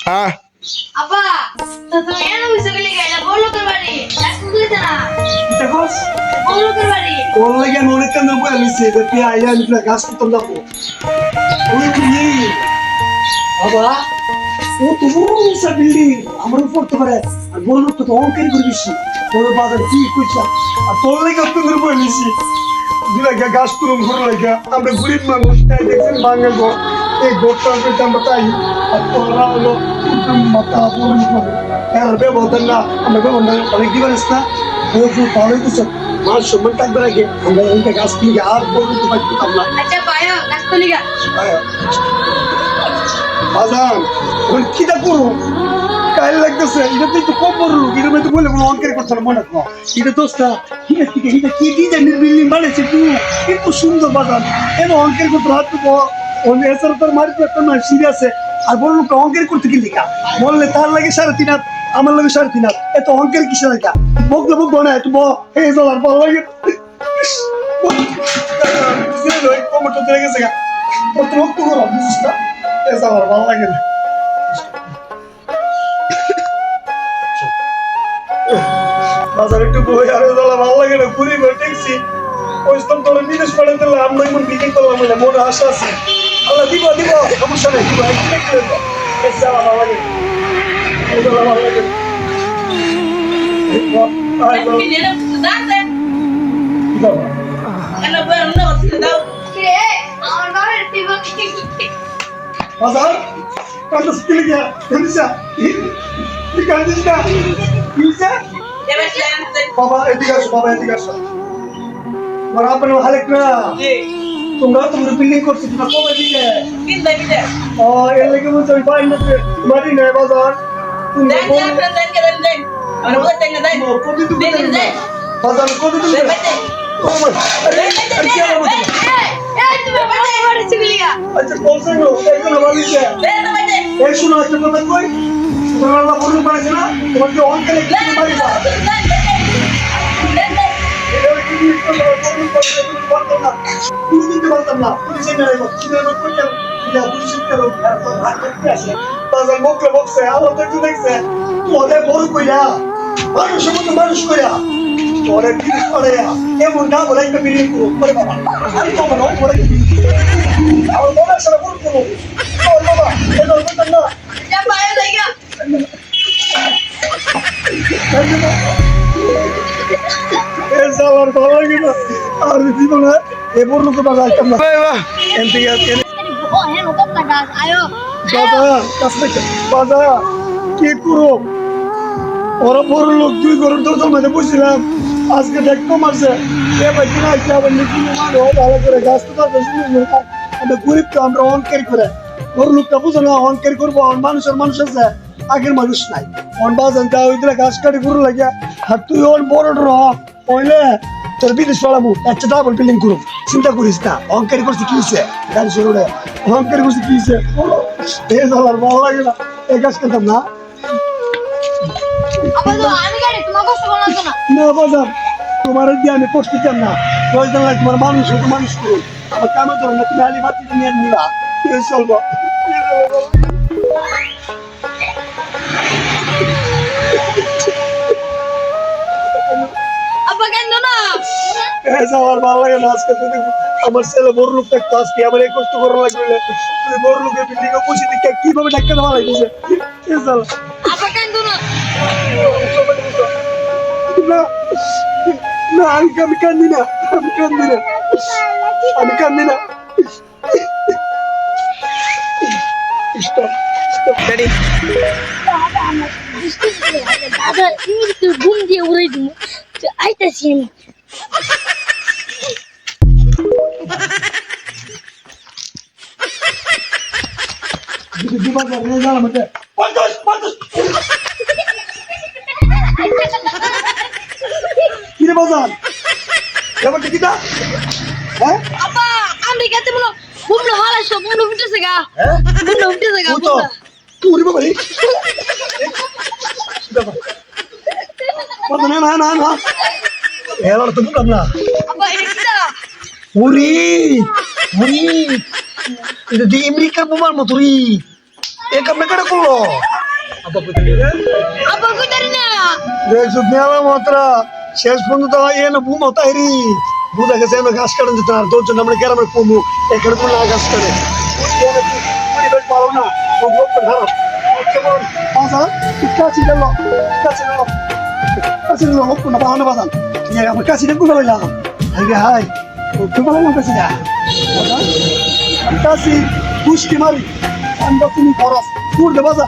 হ্যাঁ আপা তো তুমি এনে বুঝে গেলে গেলা বলো তোর বাড়ি ডাক্তার কইছে না দেখোস বলো তোর বাড়ি তোর লাগে আমি অনেক কান্দা বয়ে আলিছি যে তুই আইলে আমি তোর গাছ করতাম যাবো ওই বুঝি বাবা ও তো বড় বিল্ডিং আমার উপর তো পারে আর বললো তো অঙ্কের করে বেশি তোর বাজার কি কইছা আর তোর লাগে অত করে বয়ে আলিছি দিলাগা গাছ তুলুম ঘুরে লাগা আমরা গরিব মানুষ তাই দেখছেন বাঙাল ঘর এই ঘরটা আমরা তাই আর তোরা হলো মাথা বলি আর ব্যবহার না আমরা ব্যবহার না অনেক দিবানিস না ও খুব ভালোই তো মার সম্মান থাকবে আগে আমরা এই গাছ কিনে আর বলবো তো পারতাম না আচ্ছা পায়ো ডাক্তার লিগা বাজান ওই কিটা করো কাইল লাগতেছে এটা তো একটু কম বড় এটা তো বলে কোনো অঙ্কের কথা মনে রাখো এটা দোস্তা ঠিক আছে এটা কি ডিজাইনের বিল্ডিং বানিয়েছে তুই কিন্তু সুন্দর বাজান এর অঙ্কের কথা হাত তো ওই এসর তোর মারিতে একটা না সিরিয়াসে আর বললো অঙ্কের করতে কি লেখা বললে তার লাগে 3.5 আমার লাগে 3.5 এত অঙ্কের কিসের লেখা বকলে বক না একটু এই জলার ভালো লাগে কমটা চলে গেছে গা কত রক্ত করো বুঝিস না এই জলার ভালো লাগে না বাজার একটু বই আর জলা ভালো লাগে না ঘুরি ঘুরে ট্যাক্সি ওই স্তম তোর বিদেশ পড়ে দিলে আমরা এখন বিক্রি করলাম বলে মনে আশা আছে আল্লাহ দিব দিব সমস্যা নেই দিব একটু দেবো এই জলা ভালো লাগে এই জলা ভালো লাগে তুমি নেলে দাঁতে বাবা এলা বই অন্য কথা দাও কে আমার বাবার টিভি বাজার কাজ স্কিল গিয়া দেখিস কি কাজিস না কিসে এবার জানতে বাবা এদিকে আসো বাবা এদিকে আসো তোমার আপনার হালেক না তোমরা বিল্ডিং করছো তোমরা কবে দিকে দিন ভাই বিদে ও এর লাগে বলছো ওই বাইন মারি না বাজার তুমি দেন দেন দেন দেন দেন আমরা বলে দেন দেন কবি তুমি দেন দেন বাজার কবি তুমি দেন দেন ও মা আরে কি হলো এই তুমি বাড়ি বাড়ি চিগলিয়া আচ্ছা বলছো না একজন বলিছে দেন দেন এই শুনো একটা কথা কই তোমার আল্লাহ বলুন পারে না তোমার যে অঙ্কেলে কি মারি না এটা কি বলুন পারতাম না তুমি দিতে পারতাম না পুলিশে নিয়ে যাবো কিনে করতাম যা পুলিশে করো ভাগ করতে আসে বাজার বকলে বকছে আলো দেখতে দেখছে তোদের বড় কইরা মানুষের মতো মানুষ কইরা তোরে বিদেশ পড়াইয়া এমন না বলে একটা বিল্ডিং করো করে বাবা আমি তো মনে হয় বলে আমার মনে আছে না বলতে ও বাবা এটা বলতাম না যা পায়ে লাগা এই সালার ভালো লাগে না আর জীবনে এ বড় লোক বাবা আসতাম না এমপি ও হে নতুন কাটা আয়ো বাবা কাছে বাবা কি করো ওরা বড় লোক 2 ঘরের দরজার মধ্যে বসছিলাম আজকে দেখতো মারছে এ ভাই কিনা আসছে আবার নিচে মারো ভালো করে গাছ তো তার বেশি আমরা গরিব তো আমরা অঙ্কের করে বড় লোকটা বুঝো না অঙ্কের করবো মানুষ আছে আগের মানুষ নাই অন বাজান যা ওই দিলে গাছ কাটি ঘুরে লাগিয়া আর তুই ওর বড় হইলে তোর বিদেশ পড়াবো একটা ডাবল বিল্ডিং করুম চিন্তা করিস না অঙ্কের করছি কি হয়েছে গাড়ি শুরু অঙ্কের করছি কি হয়েছে এ চলার ভালো লাগে না এই গাছ করতাম না আবার তো আমি গাড়ি তোমার কষ্ট করলাম তো না না বাজার তোমার দিয়ে আমি কষ্ট দিতাম না প্রয়োজন লাগে তোমার মানুষ হতো মানুষ করুন আমার কামে ধরো না তুমি আলি বাতি নিয়ে নিলা চলবো আপা কেন না আমার ভালো লাগে না আজকে যদি আমার ছেলে বড় লোক থাকতো আজকে আমার এই কষ্ট করা লাগবে তুই বড় লোকের বিল্ডিং এ বসে দিকে কিভাবে ডাক্তার দেওয়া লাগছে আপা কেন না না না আমি কান্দি না আমি কান্দি না ড্যাডি দাদা ইংলিশ তো ঘুম দিয়ে উড়াই দিমু আইতাছি আমি বাজার নিয়ে যাওয়ার মধ্যে 50 কিরে বাজার ব্যাপারটা কিটা হ্যাঁ আপা আমেরিকাতে বলো বুমলো হালাস তো বুমলো উঠেছে গা হ্যাঁ বুমলো উঠেছে গা তো তুই বাবা রে বাবা না এবার তো বুঝলাম না আপা এটা কিটা ওরে ওরে এটা দি আমেরিকার বোমার মতো রে এ কামটা কেটে করলো আব্বা কইতারি না দেখ সুদনিয়ালা মাত্রা শেষ পর্যন্ত এ না বুমা তাইরি বুঝা গেছে আমি ঘাস কাটন দিতে আর তোর জন্য আমরা গ্রামের কমু এখানে কোনো ঘাস কাটে পরিবেশ ভালো না ও লোক খারাপ কেমন বাসা কাছে গেল কাছে গেল হোক না বাহানা বাজান আমার কাছে দেখুন বললাম হাই তুই বলে না কাছে যা কাছে পুষ্টি মারি আমরা তুমি খরচ দূর দে বাজা